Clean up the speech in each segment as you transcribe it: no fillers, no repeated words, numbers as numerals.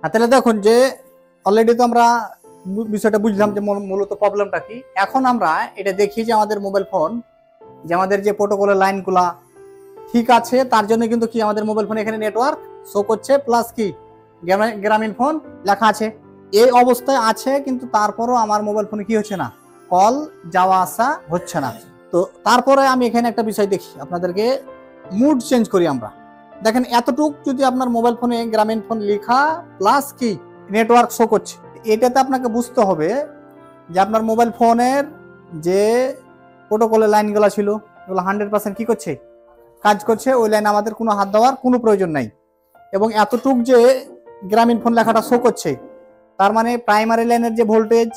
তাহলে দেখুন যে অলরেডি তো আমরা বিষয়টা বুঝলাম যে মূলত প্রবলেমটা কি। এখন আমরা এটা দেখি যে আমাদের মোবাইল ফোন যে আমাদের যে প্রোটোকলের লাইনগুলা ঠিক আছে, তার জন্য কিন্তু কি আমাদের মোবাইল ফোনে এখানে নেটওয়ার্ক শো করছে, প্লাস কি গ্রামীণ ফোন লেখা আছে। এই অবস্থায় আছে, কিন্তু তারপরও আমার মোবাইল ফোনে কি হচ্ছে না, কল যাওয়া আসা হচ্ছে না। তো তারপরে আমি এখানে একটা বিষয় দেখি, আপনাদেরকে মুড চেঞ্জ করি আমরা। দেখেন এতটুক যদি আপনার মোবাইল ফোনে গ্রামীণ ফোন লেখা প্লাস কি নেটওয়ার্ক শো করছে, এটাতে আপনাকে বুঝতে হবে যে আপনার মোবাইল ফোনের যে প্রোটোকলের লাইনগুলো ছিল এগুলো 100% কি করছে, কাজ করছে। ওই লাইনে আমাদের কোনো হাত দেওয়ার কোনো প্রয়োজন নাই। এবং এতটুক যে গ্রামীণ ফোন লেখাটা শো করছে, তার মানে প্রাইমারি লাইনের যে ভোল্টেজ,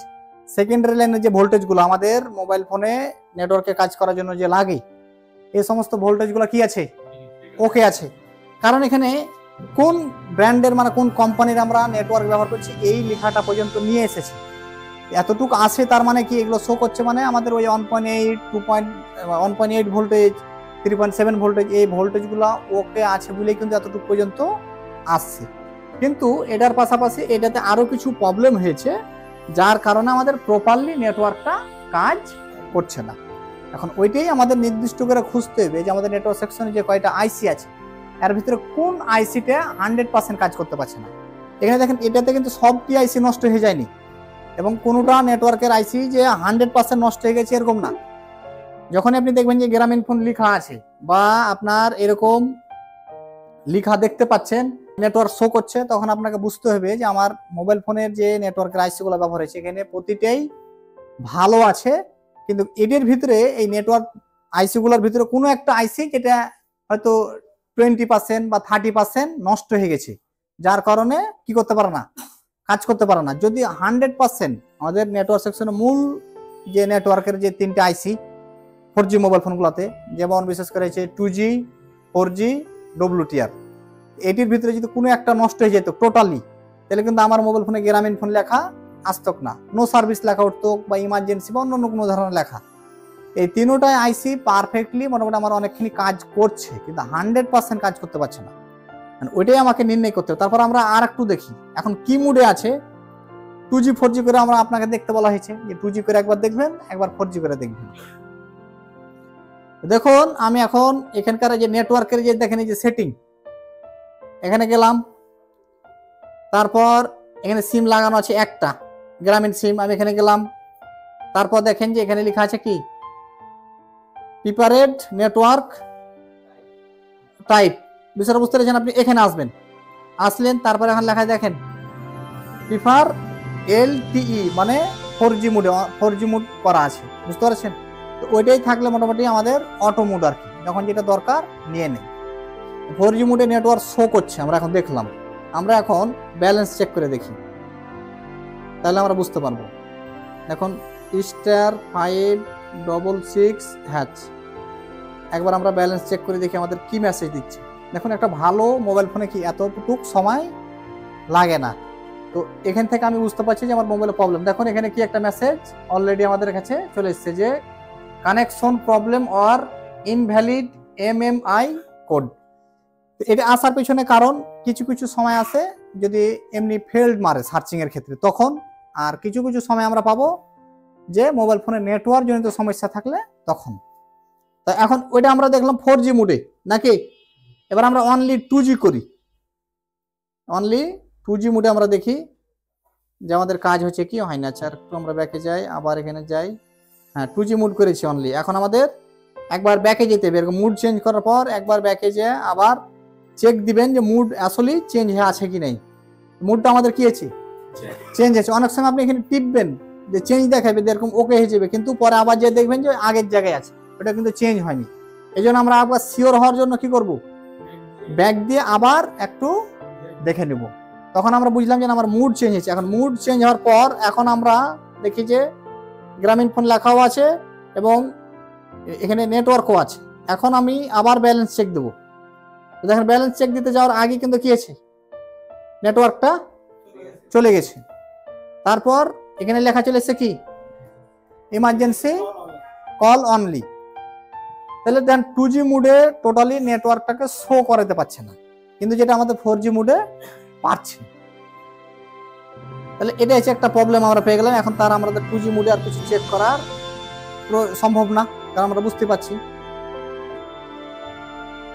সেকেন্ডারি লাইনের যে ভোল্টেজগুলো আমাদের মোবাইল ফোনে নেটওয়ার্কে কাজ করার জন্য যে লাগে, এই সমস্ত ভোল্টেজগুলো কি আছে, ওকে আছে। কারণ এখানে কোন ব্র্যান্ডের মানে কোন কোম্পানির আমরা নেটওয়ার্ক ব্যবহার করছি এই লেখাটা পর্যন্ত নিয়ে এসেছে, এতটুকু আছে। তার মানে কি এগুলো শো করছে মানে আমাদের ওই 1.8 1.8 ভোল্টেজ, 3.7 ভোল্টেজ, এই ভোল্টেজগুলো ওকে আছে বলেই কিন্তু এতটুকু পর্যন্ত আসছে। কিন্তু এটার পাশাপাশি এটাতে আরো কিছু প্রবলেম হয়েছে, যার কারণে আমাদের প্রপারলি নেটওয়ার্কটা কাজ করছে না। এখন ওইটাই আমাদের নির্দিষ্ট করে খুঁজতে হবে যে আমাদের নেটওয়ার্ক সেকশনে যে কয়টা আইসি আছে এর ভিতরে কোন আইসিটা 100% কাজ করতে পারছে না। এখানে দেখেন এটাতে কিন্তু সবটি আইসি নষ্ট হয়ে যায়নি, এবং কোনোটা নেটওয়ার্কের আইসি যে 100% নষ্ট হয়ে গেছে এরকম না। যখন আপনি দেখবেন যে গ্রামীণ ফোন লেখা আছে বা আপনার এরকম লেখা দেখতে পাচ্ছেন, নেটওয়ার্ক শো করছে, তখন আপনাকে বুঝতে হবে যে আমার মোবাইল ফোনের যে নেটওয়ার্কের আইসিগুলো ব্যবহার হয়েছে এখানে প্রতিটাই ভালো আছে, কিন্তু এদের ভিতরে এই নেটওয়ার্ক আইসিগুলোর ভিতরে কোনো একটা আইসি যেটা হয়তো 20% বা 30% নষ্ট হয়ে গেছে, যার কারণে কি করতে পারে না, কাজ করতে পারে না। যদি 100% আমাদের নেটওয়ার্ক সেকশনের মূল যে নেটওয়ার্কের যে তিনটে আইসি 4G মোবাইল ফোনগুলোতে, যেমন বিশেষ করে হচ্ছে 2G, 4G, WTR, এটির ভিতরে যদি কোনো একটা নষ্ট হয়ে যেত টোটালি, তাহলে কিন্তু আমার মোবাইল ফোনে গ্রামীণ ফোন লেখা আসতক না, নো সার্ভিস লেখা উঠতো বা ইমার্জেন্সি বা অন্য কোনো ধরনের লেখা। এই তিনোটাই আইসি পারফেক্টলি মোটামুটি আমার অনেকখানি কাজ করছে, কিন্তু 100% কাজ করতে পারছে না। ওইটাই আমাকে নির্ণয় করতে হবে। তারপর আমরা আর একটু দেখি এখন কি মুডে আছে। 2G 4G করে আমরা আপনাকে দেখতে বলা হয়েছে যে 2G করে একবার দেখবেন, একবার 4G করে দেখবেন। দেখুন আমি এখন এখানকার যে নেটওয়ার্কের যে দেখেন এই যে সেটিং, এখানে গেলাম, তারপর এখানে সিম লাগানো আছে একটা গ্রামীণ সিম, আমি এখানে গেলাম। তারপর দেখেন যে এখানে লেখা আছে কি প্রিপারেড নেটওয়ার্ক টাইপ, বিষয়টা বুঝতে পেরেছেন। আপনি এখানে আসবেন, আসলেন, তারপরে এখন লেখা দেখেন প্রিফার LTE মানে 4G মোডে, 4G মোড করা আছে, বুঝতে পারছেন। তো ওইটাই থাকলে মোটামুটি আমাদের অটো মোড আর কি, যখন যেটা দরকার নিয়ে নেই। 4G মোডে নেটওয়ার্ক শো করছে, আমরা এখন দেখলাম। আমরা এখন ব্যালেন্স চেক করে দেখি, তাহলে আমরা বুঝতে পারবো। এখন *566#, একবার আমরা ব্যালেন্স চেক করে দেখি আমাদের কি মেসেজ দিচ্ছে। দেখুন একটা ভালো মোবাইল ফোনে কি এতটুক সময় লাগে না। তো এখান থেকে আমি বুঝতে পারছি যে আমার মোবাইলে প্রবলেম। দেখুন এখানে কি একটা মেসেজ অলরেডি আমাদের কাছে চলে এসেছে যে connection problem or invalid MMI code. এটা আসার পেছনে কারণ কিছু কিছু সময় আছে যদি এমনি ফেল্ড মারে সার্চিং এর ক্ষেত্রে তখন, আর কিছু কিছু সময় আমরা পাবো যে মোবাইল ফোনে নেটওয়ার্ক জনিত সমস্যা থাকলে তখন। তো এখন ওইটা আমরা দেখলাম 4G মোডে নাকি, এবার আমরা অনলি 2G করি। অনলি 2G মোডে আমরা দেখি যে আমাদের কাজ হচ্ছে কি হয় না। আচ্ছা একটু আমরা ব্যাকে যাই, আবার এখানে যাই। হ্যাঁ 2G মোড করেছি অনলি। এখন আমাদের একবার ব্যাকে যেতে হবে, এরকম মুড চেঞ্জ করার পর একবার ব্যাকে যেয়ে আবার চেক দিবেন যে মুড আসলে চেঞ্জ হয়ে আছে কি নাই। মুডটা আমাদের কি আছে, চেঞ্জ আছে। অনেক সময় আপনি এখানে টিপবেন যে চেঞ্জ দেখাবে, এরকম ওকে হয়ে যাবে, কিন্তু পরে আবার যে দেখবেন যে আগের জায়গায় আছে, ওটা কিন্তু চেঞ্জ হয়নি। এই জন্য আমরা আবার শিওর হওয়ার জন্য কি করব, ব্যাক দিয়ে আবার একটু দেখে নেব। তখন আমরা বুঝলাম যে আমার মুড চেঞ্জ হয়েছে। এখন মুড চেঞ্জ হওয়ার পর এখন আমরা দেখি যে গ্রামীণ ফোন লেখাও আছে এবং এখানে নেটওয়ার্কও আছে। এখন আমি আবার ব্যালেন্স চেক দেবো। দেখেন ব্যালেন্স চেক দিতে যাওয়ার আগে কিন্তু কি আছে, নেটওয়ার্কটা চলে গেছে। তারপর এখানে লেখা চলে এসেছে কি ইমার্জেন্সি কল অনলি। তাহলে দেন 2G মোডে টোটালি নেটওয়ার্কটাকে শো করাতে পারছে না, কিন্তু যেটা আমাদের 4G মোডে পারছে। তাহলে এটা হচ্ছে একটা প্রবলেম আমরা পেয়ে গেলাম। এখন তার আমাদের 2G মোডে আর কিছু চেক করার সম্ভব না, কারণ আমরা বুঝতে পারছি।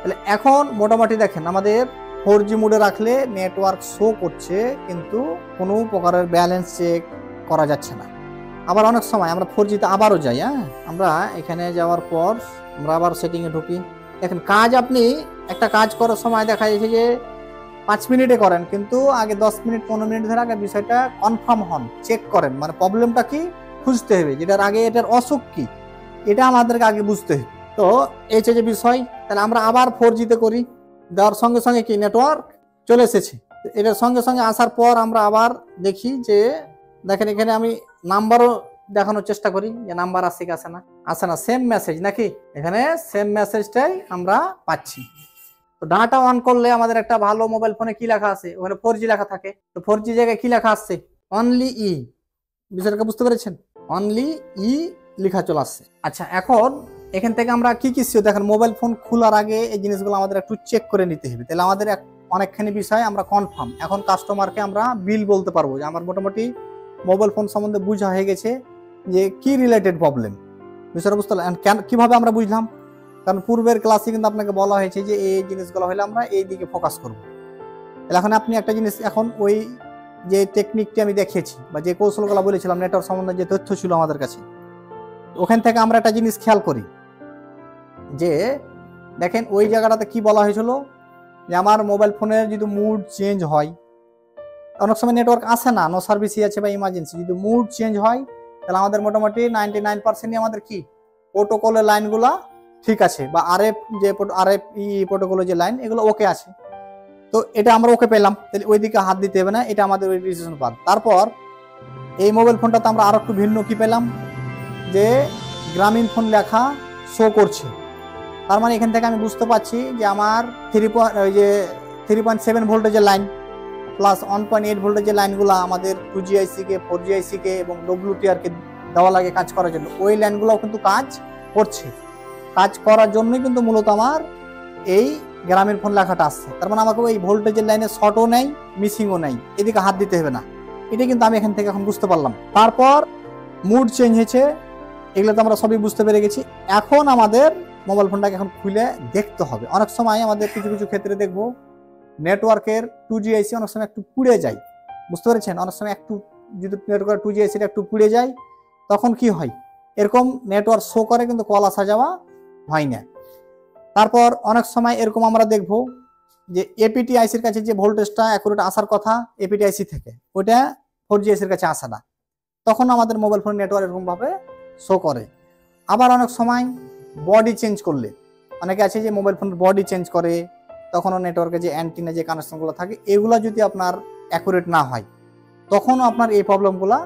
তাহলে এখন মোটামুটি দেখেন আমাদের 4G মোডে রাখলে নেটওয়ার্ক শো করছে, কিন্তু কোনো প্রকারের ব্যালেন্স চেক করা যাচ্ছে না। আবার অনেক সময় আমরা 4Gতে আবারও যাই, আমরা এখানে যাওয়ার পর আমরা আবার সেটিংয়ে ঢুকি। দেখেন কাজ, আপনি একটা কাজ করার সময় দেখা যাচ্ছে যে 5 মিনিটে করেন, কিন্তু আগে 10 মিনিট 15 মিনিট ধরে আগে বিষয়টা কনফার্ম হন, চেক করেন, মানে প্রবলেমটা কি খুঁজতে হবে, যেটার আগে এটার অসুখ কি এটা আমাদেরকে আগে বুঝতে হবে। তো এই যে বিষয়, তাহলে আমরা আবার 4Gতে করি, দেওয়ার সঙ্গে সঙ্গে কি নেটওয়ার্ক চলে এসেছে। এটার সঙ্গে সঙ্গে আসার পর আমরা আবার দেখি যে দেখেন এখানে আমি নাম্বারও দেখানোর চেষ্টা করি যে নাম্বার আসে কি আসে না, সেম মেসেজ নাকি, এখানে সেম মেসেজটাই আমরা পাচ্ছি। তো ডাটা অন করলে আমাদের একটা ভালো মোবাইল ফোনে কি লেখা আছে, ওখানে 4G লেখা থাকে। তো 4G জায়গায় কি লেখা আসছে, অনলি ই। বিষয়টাকে বুঝতে পেরেছেন, অনলি ই লেখা চলে আসছে। আচ্ছা, এখন এখান থেকে আমরা কি কি দেখেন মোবাইল ফোন খোলার আগে এই জিনিসগুলো আমাদের একটু চেক করে নিতে হবে, তাহলে আমাদের অনেকখানি বিষয় আমরা কনফার্ম। এখন কাস্টমারকে আমরা বিল বলতে পারবো যে আমার মোটামুটি মোবাইল ফোন সম্বন্ধে বোঝা হয়ে গেছে যে কি রিলেটেড প্রবলেম, বিষয়টা বুঝতে পারলাম। কিভাবে আমরা বুঝলাম, কারণ পূর্বের ক্লাসে কিন্তু আপনাকে বলা হয়েছে যে এই জিনিসগুলো হলে আমরা এই দিকে ফোকাস করবো। তাহলে এখন আপনি একটা জিনিস, এখন ওই যে টেকনিকটি আমি দেখিয়েছি বা যে কৌশলগুলো বলেছিলাম নেটওয়ার্ক সম্বন্ধে যে তথ্য ছিল আমাদের কাছে, ওখান থেকে আমরা একটা জিনিস খেয়াল করি যে দেখেন ওই জায়গাটাতে কি বলা হয়েছিল যে আমার মোবাইল ফোনের যদি মুড চেঞ্জ হয়, অনেক সময় নেটওয়ার্ক আসে না, নো সার্ভিসই আছে বা ইমার্জেন্সি, যদি মুড চেঞ্জ হয় তাহলে আমাদের মোটামুটি 99% আমাদের কি প্রোটোকলের লাইনগুলা ঠিক আছে, বা আরএফ প্রোটোকলের যে লাইন এগুলো ওকে আছে। তো এটা আমরা ওকে পেলাম, তাহলে ওই দিকে হাত দিতে হবে না, এটা আমাদের ওই ডিসিশন পার। তারপর এই মোবাইল ফোনটাতে আমরা আরো একটু ভিন্ন কি পেলাম, যে গ্রামীণ ফোন লেখা শো করছে। তার মানে এখান থেকে আমি বুঝতে পারছি যে আমার 3.7 ভোল্টেজের লাইন প্লাস 1.8 ভোল্টেজের লাইনগুলো আমাদের 2G IC কে 4G IC কে এবং WTR কে দেওয়া লাগে কাজ করার জন্য, ওই লাইনগুলোও কিন্তু কাজ করছে। কাজ করার জন্যই কিন্তু মূলত আমার এই গ্রামীণ ফোন লেখাটা আসছে। তার মানে আমাকে ওই ভোল্টেজের লাইনে শর্টও নেই, মিসিংও নেই, এদিকে হাত দিতে হবে না। এটা কিন্তু আমি এখান থেকে এখন বুঝতে পারলাম। তারপর মুড চেঞ্জ হয়েছে, এগুলো তো আমরা সবই বুঝতে পেরে গেছি। এখন আমাদের মোবাইল ফোনটাকে এখন খুলে দেখতে হবে। অনেক সময় আমাদের কিছু কিছু ক্ষেত্রে দেখবো নেটওয়ার্কের 2G IC অনেক সময় একটু পুড়ে যায়, বুঝতে পেরেছেন, অনেক সময় একটু যদি নেটওয়ার্ক 2G IC একটু পুড়ে যায় তখন কি হয়, এরকম নেটওয়ার্ক শো করে কিন্তু কল আসা যাওয়া হয় না। তারপর অনেক সময় এরকম আমরা দেখব যে APT ICর কাছে যে ভোল্টেজটা অ্যাকুরেট আসার কথা APT IC থেকে, ওইটা 4G ICর কাছে আসে না, তখন আমাদের মোবাইল ফোন নেটওয়ার্ক এরকম ভাবে শো করে। আবার অনেক সময় বডি চেঞ্জ করলে, অনেকে আছে যে মোবাইল ফোনের বডি চেঞ্জ করে, তখনও নেটওয়ার্কে যে অ্যান্টিনা যে কানেকশনগুলো থাকে এগুলো যদি আপনার অ্যাকুরেট না হয় তখনও আপনার এই প্রবলেমগুলো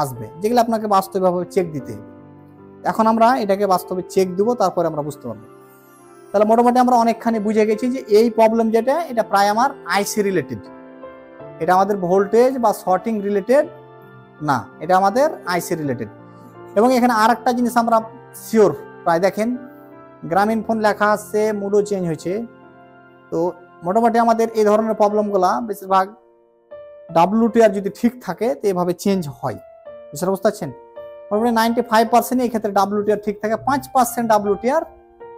আসবে, যেগুলো আপনাকে বাস্তবভাবে চেক দিতে হবে। এখন আমরা এটাকে বাস্তবে চেক দিব, তারপরে আমরা বুঝতে পারবো। তাহলে মোটামুটি আমরা অনেকখানি বুঝে গেছি যে এই প্রবলেম যেটা, এটা প্রায় আমার আইসি রিলেটেড, এটা আমাদের ভোল্টেজ বা শর্টিং রিলেটেড না, এটা আমাদের আইসি রিলেটেড। এবং এখানে আর একটা জিনিস আমরা শিওর প্রায় দেখেন গ্রামীণ ফোন লেখা আসছে, মুডও চেঞ্জ হয়েছে। তো মোটামুটি আমাদের এই ধরনের প্রবলেমগুলা বেশিরভাগ WTR যদি ঠিক থাকে তো এভাবে চেঞ্জ হয়, বুঝতে পারছেন। মোটামুটি 95% এই ক্ষেত্রে WTR ঠিক থাকে, 5% WTR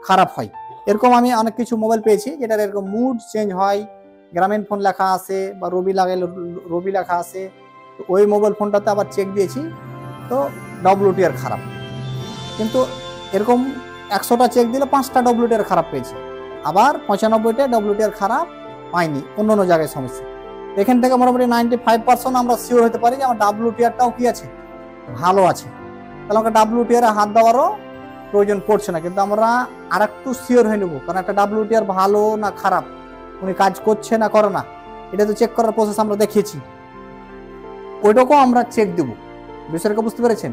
খারাপ হয়। এরকম আমি অনেক কিছু মোবাইল পেয়েছি যেটার এরকম মুড চেঞ্জ হয়, গ্রামীণ ফোন লেখা আছে বা রবি লেখা আছে, তো ওই মোবাইল ফোনটাতে আবার চেক দিয়েছি তো WTR খারাপ। কিন্তু এরকম 100টা চেক দিলে 5টা WTR খারাপ পেয়েছি, আবার 95টা WTR খারাপ পাইনি, অন্য অন্য জায়গায় সমস্যা। এখান থেকে মোটামুটি 95% আমরা শিওর হতে পারি যে আমার WTRটাও কি আছে, ভালো আছে। তাহলে আমাকে WTR হাত দেওয়ারও প্রয়োজন পড়ছে না। কিন্তু আমরা আর একটু শিওর হয়ে নেব, কারণ একটা WTR ভালো না খারাপ, উনি কাজ করছে না করে না, এটা তো চেক করার প্রসেস আমরা দেখিয়েছি, ওইটাকেও আমরা চেক দেব। বিষয়টাকে বুঝতে পেরেছেন,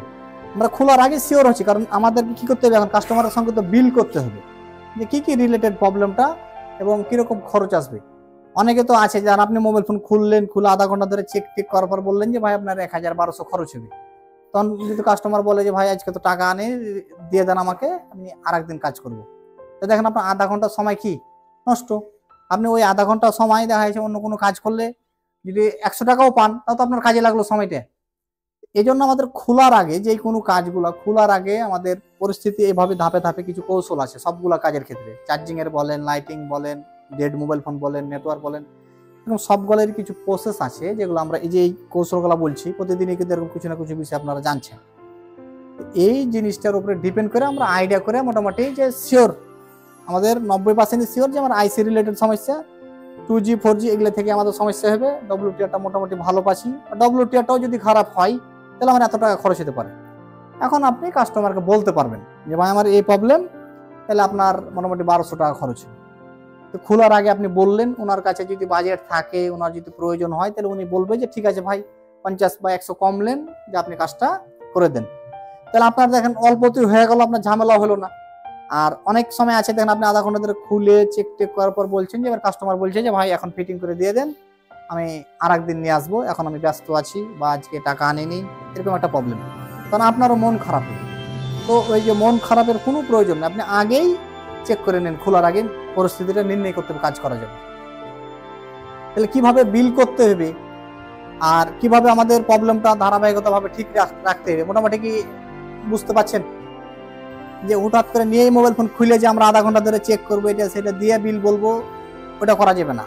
আমরা খোলার আগে শিওর হচ্ছি, কারণ আমাদেরকে কি করতে হবে, এখন কাস্টমারের সঙ্গে তো বিল করতে হবে যে কি কি রিলেটেড প্রবলেমটা এবং কিরকম খরচ আসবে। অনেকে তো আছে যারা আপনি মোবাইল ফোন খুলে আধা ঘন্টা ধরে চেক করার পর বললেন যে ভাই আপনার 1000-1200 খরচ হবে, তখন যদি কাস্টমার বলে যে ভাই আজকে তো টাকা আনে দিয়ে দেন আমাকে, আমি আর একদিন কাজ করবো, তো দেখেন আপনার আধা ঘন্টার সময় কি নষ্ট। আপনি ওই আধা ঘন্টা সময় দেখা যাচ্ছে অন্য কোনো কাজ করলে যদি 100 টাকাও পান তাও তো আপনার কাজে লাগলো সময়টা। এই জন্য আমাদের খোলার আগে যে কোনো কাজগুলো খোলার আগে আমাদের পরিস্থিতি এভাবে ধাপে ধাপে কিছু কৌশল আছে সবগুলা কাজের ক্ষেত্রে, চার্জিং এর বলেন, লাইটিং বলেন, ডেড মোবাইল ফোন বলেন, নেটওয়ার্ক বলেন, এরকম সবগুলোর কিছু প্রসেস আছে যেগুলো আমরা এই যে এই কৌশলগুলো বলছি প্রতিদিনই কিন্তু এরকম কিছু না কিছু বিষয় আপনারা জানছেন। এই জিনিসটার উপরে ডিপেন্ড করে আমরা আইডিয়া করে মোটামুটি যে শিওর আমাদের 90% শিওর যে আমার আইসি রিলেটেড সমস্যা, 2G 4G এগুলো থেকে আমাদের সমস্যা হবে, WTRটা মোটামুটি ভালো পাচ্ছি, WTRটাও যদি খারাপ হয় তাহলে আমার এত টাকা খরচ হতে পারে। এখন আপনি কাস্টমারকে বলতে পারবেন যে ভাই আমার এই প্রবলেম, তাহলে আপনার মোটামুটি 1200 টাকা খরচ হবে। তো খোলার আগে আপনি বললেন, ওনার কাছে যদি বাজেট থাকে, ওনার যদি প্রয়োজন হয় তাহলে উনি বলবে যে ঠিক আছে ভাই 50 বা 100 কম নেন, যে আপনি কাজটা করে দেন। তাহলে আপনার দেখেন অল্পতেই হয়ে গেল, আপনার ঝামেলা হলো না। আর অনেক সময় আছে দেখেন আপনি আধা ঘন্টা ধরে খুলে চেক টেক করার পর বলছেন যে এবার কাস্টমার বলছে যে ভাই এখন ফিটিং করে দিয়ে দেন, আমি আরেকদিন নিয়ে আসবো, এখন আমি ব্যস্ত আছি বা আজকে টাকা আনিনি, এরকম একটা প্রবলেম, কারণ আপনারও মন খারাপ হবে। তো ওই যে মন খারাপের কোনো প্রয়োজন নেই, আপনি আগেই চেক করে নেন, খোলার আগে পরিস্থিতিটা নির্ণয় করতে হবে, কাজ করা যাবে। তাহলে কিভাবে বিল করতে হবে আর কিভাবে আমাদের প্রবলেমটা ধারাবাহিকতাভাবে ঠিক রাখতে হবে মোটামুটি কি বুঝতে পারছেন? যে হঠাৎ করে নিয়ে মোবাইল ফোন খুলে যে আমরা আধা ঘন্টা ধরে চেক করবো এটা সেটা দিয়ে বিল বলবো, ওটা করা যাবে না।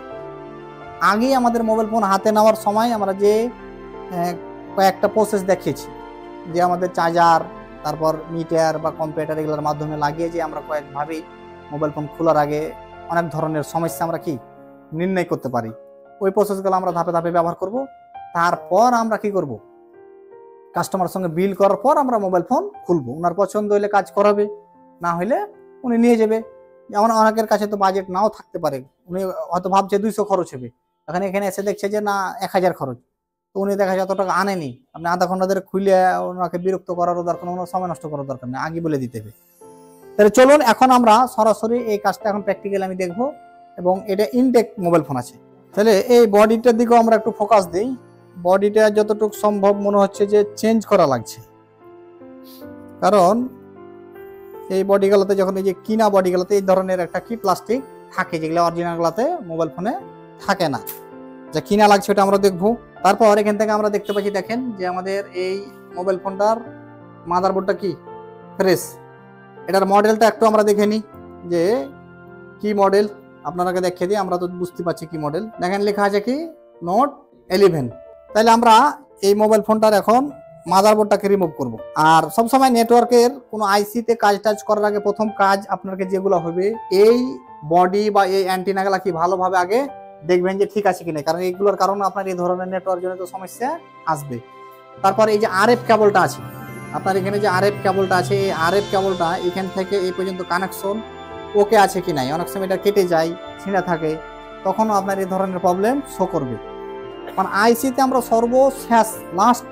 আগেই আমাদের মোবাইল ফোন হাতে নেওয়ার সময় আমরা যে কয়েকটা প্রসেস দেখিয়েছি, যে আমাদের চার্জার, তারপর মিটার বা কম্পিউটার এগুলোর মাধ্যমে লাগিয়ে যে আমরা কয়েকভাবেই মোবাইল ফোন খোলার আগে অনেক ধরনের সমস্যা আমরা কি নির্ণয় করতে পারি। ওই প্রসেসগুলো আমরা ধাপে ধাপে ব্যবহার করব। তারপর আমরা কি করব, কাস্টমারের সঙ্গে বিল করার পর আমরা মোবাইল ফোন খুলবো, ওনার পছন্দ হলে কাজ করাবে, না হলে উনি নিয়ে যাবে। যেমন অনেকের কাছে তো বাজেট নাও থাকতে পারে, উনি হয়তো ভাবছে 200 খরচ হবে, এখানে এসে দেখছে যে না 1000 খরচ, তো উনি দেখা যায় অত টাকা আনেনি। আপনি আধা ঘন্টা ধরে খুলে ওনাকে বিরক্ত করারও দরকার, ওনার সময় নষ্ট করার দরকার নেই, আগে বলে দিতে হবে। তাহলে চলুন এখন আমরা সরাসরি এই কাজটা এখন প্র্যাকটিক্যাল আমি দেখবো, এবং এটা ইনটেক মোবাইল ফোন আছে। তাহলে এই বডিটার দিকেও আমরা একটু ফোকাস দিই। বডিটা যতটুকু সম্ভব মনে হচ্ছে যে চেঞ্জ করা লাগছে, কারণ এই বডিগুলোতে যখন এই যে কিনা বডিগুলোতে এই ধরনের একটা কি প্লাস্টিক থাকে, যেগুলো অরিজিনালগুলোতে মোবাইল ফোনে থাকে না, যা কিনা লাগছে ওটা আমরা দেখবো। তারপর এখান থেকে আমরা দেখতে পাচ্ছি, দেখেন যে আমাদের এই মোবাইল ফোনটার মাদারবোর্ডটা কি ফ্রেশ। এটার মডেলটা একটু আমরা দেখে নিই যে কি মডেল, আপনারাকে দেখিয়ে দিই, আমরা তো বুঝতে পারছি কি মডেল। দেখেন লেখা আছে কি নোট 11। তাহলে আমরা এই মোবাইল ফোনটার এখন মাদারবোর্ডটাকে রিমুভ করব। আর সবসময় নেটওয়ার্কের কোনো আইসিতে কাজ টাজ করার আগে প্রথম কাজ আপনাকে যেগুলো হবে, এই বডি বা এই অ্যান্টিনাগুলা কি ভালোভাবে আগে দেখবেন যে ঠিক আছে কিনা, কারণ এইগুলোর কারণে আপনার এই ধরনের নেটওয়ার্ক জনিত সমস্যা আসবে। তারপর এই যে আরএফ কেবলটা আছে আপনার এখানে, যে আরএফ কেবলটা আছে, এই আরএফ কেবলটা এখান থেকে এই পর্যন্ত কানেকশন ওকে আছে কি নাই, অনেক সময় এটা কেটে যায়, ছিঁড়া থাকে, তখনও আপনার এই ধরনের প্রবলেম শো করবে। কারণ আইসিতে আমরা সর্বশেষ লাস্ট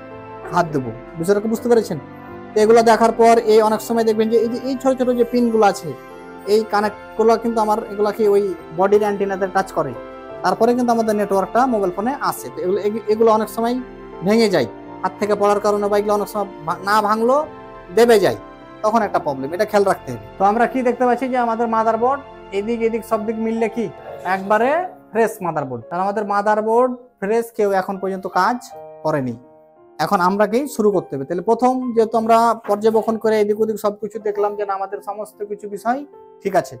হাত দেবো, বিষয়টাকে বুঝতে পেরেছেন? তো এগুলো দেখার পর এই অনেক সময় দেখবেন যে এই যে এই ছোট ছোট যে পিনগুলো আছে, এই কানেক্টগুলো কিন্তু আমার এগুলো কি ওই বডির অ্যান্টিনাতে টাচ করে, তারপরে কিন্তু আমাদের নেটওয়ার্কটা মোবাইল ফোনে আসে। তো এগুলো অনেক সময় ভেঙে যায় হাত থেকে পড়ার কারণে, বা এগুলো অনেক সময় না ভাঙলো দেবে যায়, তখন একটা প্রবলেম, এটা খেয়াল রাখতে হবে। তো আমরা কি দেখতে পাচ্ছি যে আমাদের মাদারবোর্ড এদিক এদিক সব দিক মিললে কি একবারে ফ্রেশ মাদারবোর্ড। তাহলে আমাদের মাদারবোর্ড ফ্রেশ, কেউ এখন পর্যন্ত কাজ করেনি, এখন আমরাকেই শুরু করতে হবে। তাহলে প্রথম যেহেতু আমরা পর্যবেক্ষণ করে এদিক ওদিক সবকিছু দেখলাম যে না আমাদের সমস্ত কিছু বিষয় ঠিক আছে,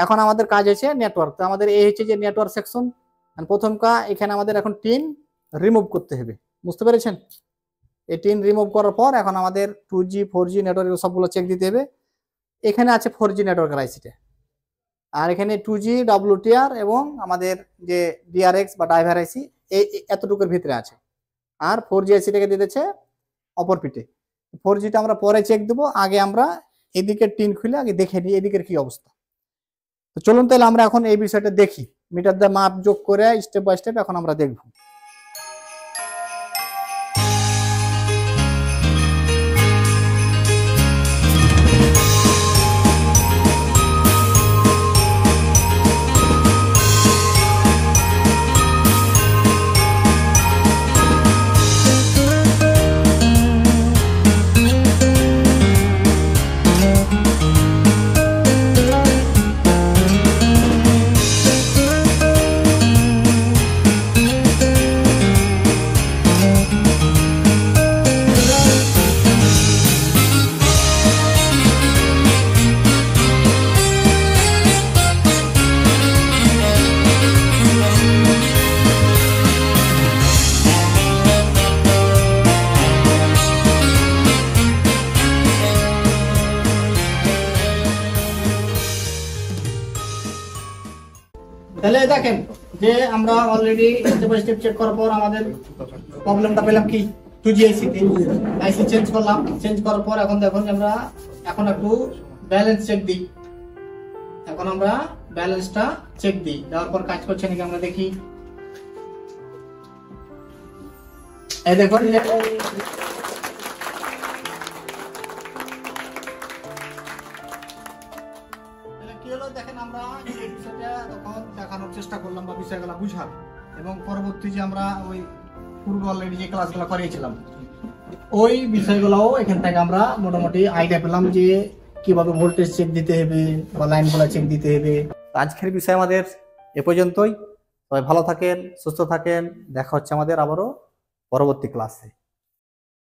এখন আমাদের কাজ হচ্ছে নেটওয়ার্ক। তো আমাদের এই হচ্ছে যে নেটওয়ার্ক সেকশন, প্রথম এখানে আমাদের এখন টিন রিমুভ করতে হবে, বুঝতে পেরেছেন? এই টিন রিমুভ করার পর এখন আমাদের 2G 4G নেটওয়ার্ক সবগুলো চেক দিতে হবে। এখানে আছে 4G নেটওয়ার্কের আইসিটা, আর এখানে 2G WTR এবং আমাদের যে DRX বা ড্রাইভার আইসি এই এতটুকুর ভিতরে আছে, আর 4G আইসিটাকে দিয়ে দিচ্ছে অপর পিঠে। 4Gটা আমরা পরে চেক দেবো, আগে আমরা এদিকের টিন খুলে আগে দেখে নিই এদিকের কি অবস্থা। তো চলুন তাহলে আমরা এখন এই বিষয়টা দেখি, মিটার দিয়ে মাপ যোগ করে স্টেপ বাই স্টেপ এখন আমরা দেখব। তাহলে দেখেন যে আমরা already step by step check করার পর আমাদের প্রবলেমটা পেলাম কি 2G আইসি তে আইসি চেঞ্জ করলাম, চেঞ্জ করার পর এখন দেখুন যে আমরা এখন একটু ব্যালেন্স চেক দিই। এখন আমরা ব্যালেন্সটা চেক দিই, দেওয়ার পর কাজ করছে নাকি আমরা দেখি। এই দেখুন কি হলো দেখেন, আমরা এই বিষয়টা তখন দেখানোর চেষ্টা করলাম বা বিষয়গুলো বুঝার, এবং পরবর্তী যে আমরা ওই পূর্বে অলরেডি যে ক্লাসগুলো করিয়েছিলাম ওই বিষয়গুলোও এখান থেকে আমরা মোটামুটি আইডিয়া পেলাম যে কিভাবে ভোল্টেজ চেক দিতে হবে বা লাইনগুলো চেক দিতে হবে। আজকের বিষয় আমাদের এ পর্যন্তই। সবাই ভালো থাকেন, সুস্থ থাকেন, দেখা হচ্ছে আমাদের আবারও পরবর্তী ক্লাসে।